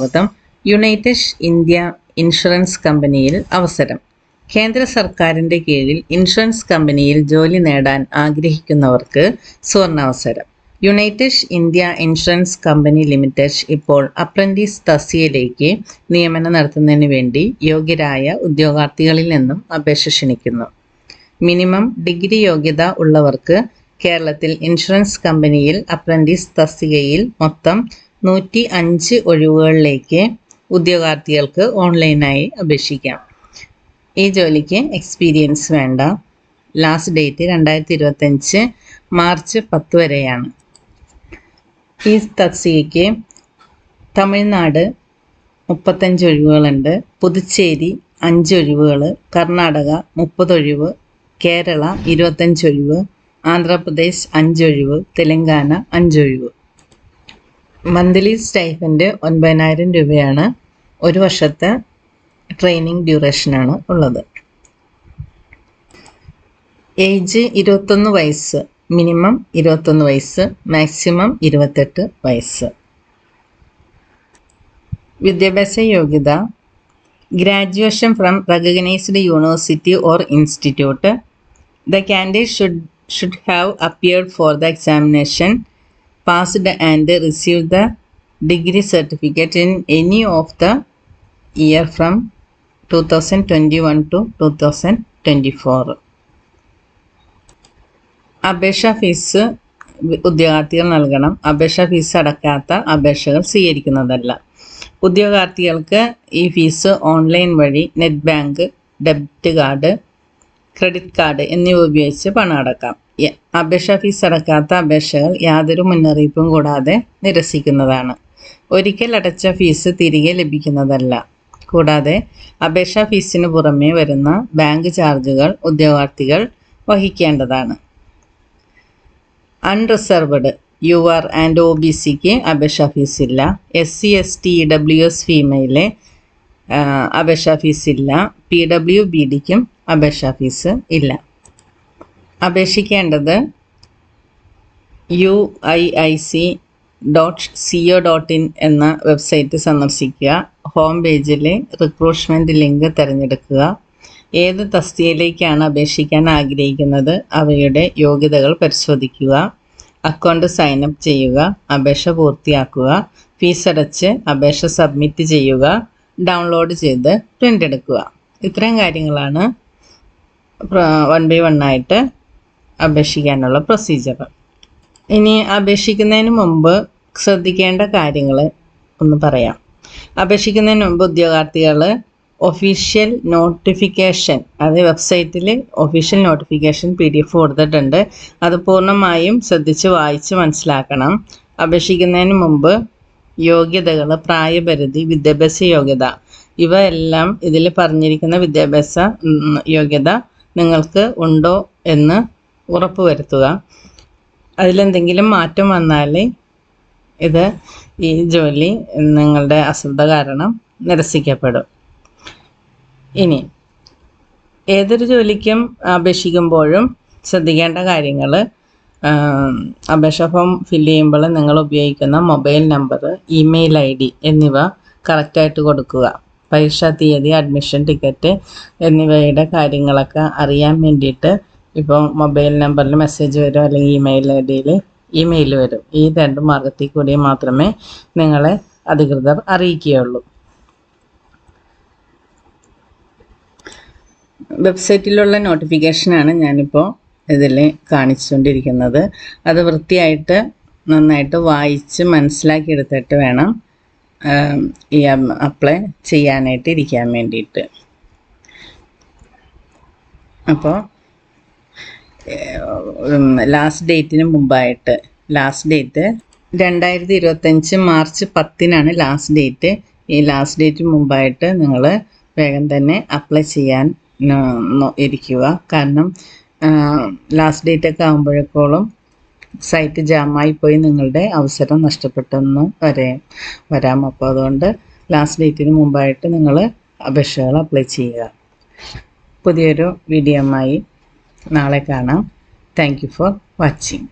സ്വാഗതം. United India insurance കമ്പനിയിൽ അവസരം. കേന്ദ്ര സർക്കാരിൻ്റെ കീഴിൽ ഇൻഷുറൻസ് കമ്പനിയിൽ ജോലി നേടാൻ ആഗ്രഹിക്കുന്നവർക്ക് സുവർണാവസരം. United India insurance company limited ഇപ്പോൾ അപ്രന്റീസ് തസ്തികയിലേക്ക് നിയമനം നടത്തുന്നതിന് വേണ്ടി യോഗ്യരായ ഉദ്യോഗാർത്ഥികളിൽ നിന്നും അപേക്ഷ ക്ഷണിക്കുന്നു. മിനിമം ഡിഗ്രി യോഗ്യത ഉള്ളവർക്ക് കേരളത്തിൽ ഇൻഷുറൻസ് കമ്പനിയിൽ അപ്രന്റീസ് തസ്തികയിൽ മൊത്തം 105 ഒഴിവുകളിലേക്ക് ഉദ്യോഗാർത്ഥികൾക്ക് ഓൺലൈനായി അപേക്ഷിക്കാം. ഈ ജോലിക്ക് എക്സ്പീരിയൻസ് വേണ്ട. ലാസ്റ്റ് ഡേറ്റ് 2025 മാർച്ച് 10 വരെയാണ്. ഈ തസ്തികയ്ക്ക് തമിഴ്നാട് 35 ഒഴിവുകളുണ്ട്, പുതുച്ചേരി 5 ഒഴിവുകൾ, കർണാടക 30 ഒഴിവ്, കേരള 25 ഒഴിവ്, ആന്ധ്രാപ്രദേശ് 5 ഒഴിവ്, തെലങ്കാന 5 ഒഴിവ്. മന്ത്ലി സ്റ്റൈഫൻഡ് 9,000 രൂപയാണ്. ഒരു വർഷത്തെ ട്രെയിനിങ് ഡ്യൂറേഷനാണ് ഉള്ളത്. ഏജ് 21 വയസ്സ്, മിനിമം 21 വയസ്സ്, മാക്സിമം 28 വയസ്സ്. വിദ്യാഭ്യാസ യോഗ്യത graduation from recognised university or institute. The candidate should have appeared for the examination, passed and received the degree certificate in any of the year from 2021 to 2024. അപേക്ഷാ fees ഉദ്യോഗാർത്ഥികൾ നൽകണം. അപേക്ഷാ fees അടക്കാത്ത അപേക്ഷകൾ സ്വീകരിക്കുന്നതല്ല. ഉദ്യോഗാർത്ഥികൾക്ക് ഈ ഫീസ് ഓൺലൈൻ വഴി net bank, debit card, credit card എന്നിവ ഉപയോഗിച്ച് പണം അടക്കാം. അപേക്ഷാ ഫീസ് അടക്കാത്ത അപേക്ഷകൾ യാതൊരു മുന്നറിയിപ്പും കൂടാതെ നിരസിക്കുന്നതാണ്. ഒരിക്കൽ അടച്ച ഫീസ് തിരികെ ലഭിക്കുന്നതല്ല. കൂടാതെ അപേക്ഷാ ഫീസിന് പുറമേ വരുന്ന ബാങ്ക് ചാർജുകൾ ഉദ്യോഗാർത്ഥികൾ വഹിക്കേണ്ടതാണ്. അൺറിസർവ്ഡ് UR ആൻഡ് OBCക്ക് അപേക്ഷാ ഫീസ് ഇല്ല. SC ST EWS ഫീമെയിലെ അപേക്ഷാ ഫീസ് ഇല്ല. PWBDക്കും അപേക്ഷാ ഫീസ് ഇല്ല. അപേക്ഷിക്കേണ്ടത് uiic.co.in എന്ന വെബ്സൈറ്റ് സന്ദർശിക്കുക. ഹോം പേജിലെ റിക്രൂട്ട്മെൻറ്റ് ലിങ്ക് തിരഞ്ഞെടുക്കുക. ഏത് തസ്തികയിലേക്കാണ് അപേക്ഷിക്കാൻ ആഗ്രഹിക്കുന്നത് അവയുടെ യോഗ്യതകൾ പരിശോധിക്കുക. അക്കൗണ്ട് സൈനപ്പ് ചെയ്യുക. അപേക്ഷ പൂർത്തിയാക്കുക. ഫീസ് അടച്ച് അപേക്ഷ സബ്മിറ്റ് ചെയ്യുക. ഡൗൺലോഡ് ചെയ്ത് പ്രിൻ്റ് എടുക്കുക. ഇത്രയും കാര്യങ്ങളാണ് 1 by 1 ആയിട്ട് അപേക്ഷിക്കാനുള്ള പ്രൊസീജിയർ. ഇനി അപേക്ഷിക്കുന്നതിന് മുമ്പ് ശ്രദ്ധിക്കേണ്ട കാര്യങ്ങൾ ഒന്ന് പറയാം. അപേക്ഷിക്കുന്നതിന് മുമ്പ് ഉദ്യോഗാർത്ഥികൾ ഒഫീഷ്യൽ നോട്ടിഫിക്കേഷൻ, അത് വെബ്സൈറ്റിൽ ഒഫീഷ്യൽ നോട്ടിഫിക്കേഷൻ PDF കൊടുത്തിട്ടുണ്ട്. അത് പൂർണ്ണമായും ശ്രദ്ധിച്ച് വായിച്ച് മനസ്സിലാക്കണം. അപേക്ഷിക്കുന്നതിന് മുമ്പ് യോഗ്യതകൾ, പ്രായപരിധി, വിദ്യാഭ്യാസ യോഗ്യത ഇവ എല്ലാം ഇതിൽ പറഞ്ഞിരിക്കുന്ന വിദ്യാഭ്യാസ യോഗ്യത നിങ്ങൾക്ക് ഉണ്ടോ എന്ന് ഉറപ്പുവരുത്തുക. അതിലെന്തെങ്കിലും മാറ്റം വന്നാൽ ഈ ജോലി നിങ്ങളുടെ അശ്രദ്ധ കാരണം നിരസിക്കപ്പെടും. ഇനി ഏതൊരു ജോലിക്കും അപേക്ഷിക്കുമ്പോഴും ശ്രദ്ധിക്കേണ്ട കാര്യങ്ങൾ, അപേക്ഷ ഫോം ഫില്ല് ചെയ്യുമ്പോൾ നിങ്ങൾ ഉപയോഗിക്കുന്ന മൊബൈൽ നമ്പർ, ഇമെയിൽ ID എന്നിവ കറക്റ്റായിട്ട് കൊടുക്കുക. പരീക്ഷാ തീയതി, അഡ്മിഷൻ ടിക്കറ്റ് എന്നിവയുടെ കാര്യങ്ങളൊക്കെ അറിയാൻ വേണ്ടിയിട്ട് ഇപ്പോൾ മൊബൈൽ നമ്പറിൽ മെസ്സേജ് വരും, അല്ലെങ്കിൽ ഇമെയിൽ IDയിൽ ഇമെയിൽ വരും. ഈ 2 മാർഗത്തിൽ കൂടി മാത്രമേ നിങ്ങളെ അധികൃതർ അറിയിക്കുകയുള്ളൂ. വെബ്സൈറ്റിലുള്ള നോട്ടിഫിക്കേഷനാണ് ഞാനിപ്പോൾ ഇതിൽ കാണിച്ചുകൊണ്ടിരിക്കുന്നത്. അത് വൃത്തിയായിട്ട് നന്നായിട്ട് വായിച്ച് മനസ്സിലാക്കിയെടുത്തിട്ട് വേണം ഈ അപ്ലൈ ചെയ്യാനായിട്ട് ഇരിക്കാൻ വേണ്ടിയിട്ട്. അപ്പോൾ ലാസ്റ്റ് ഡേറ്റിന് മുമ്പായിട്ട്, last date 2025 March 10 last date. ഈ ലാസ്റ്റ് ഡേറ്റിന് മുമ്പായിട്ട് നിങ്ങൾ വേഗം തന്നെ അപ്ലൈ ചെയ്യാൻ ഇരിക്കുക. കാരണം ലാസ്റ്റ് ഡേറ്റൊക്കെ ആകുമ്പോഴേക്കോളം സൈറ്റ് ജാമായി പോയി നിങ്ങളുടെ അവസരം നഷ്ടപ്പെട്ടെന്ന് വരാം. അപ്പോൾ അതുകൊണ്ട് ലാസ്റ്റ് ഡേറ്റിന് മുമ്പായിട്ട് നിങ്ങൾ അപേക്ഷകൾ അപ്ലൈ ചെയ്യുക. പുതിയൊരു വീഡിയോയുമായി നാളെ കാണാം. Thank you for watching.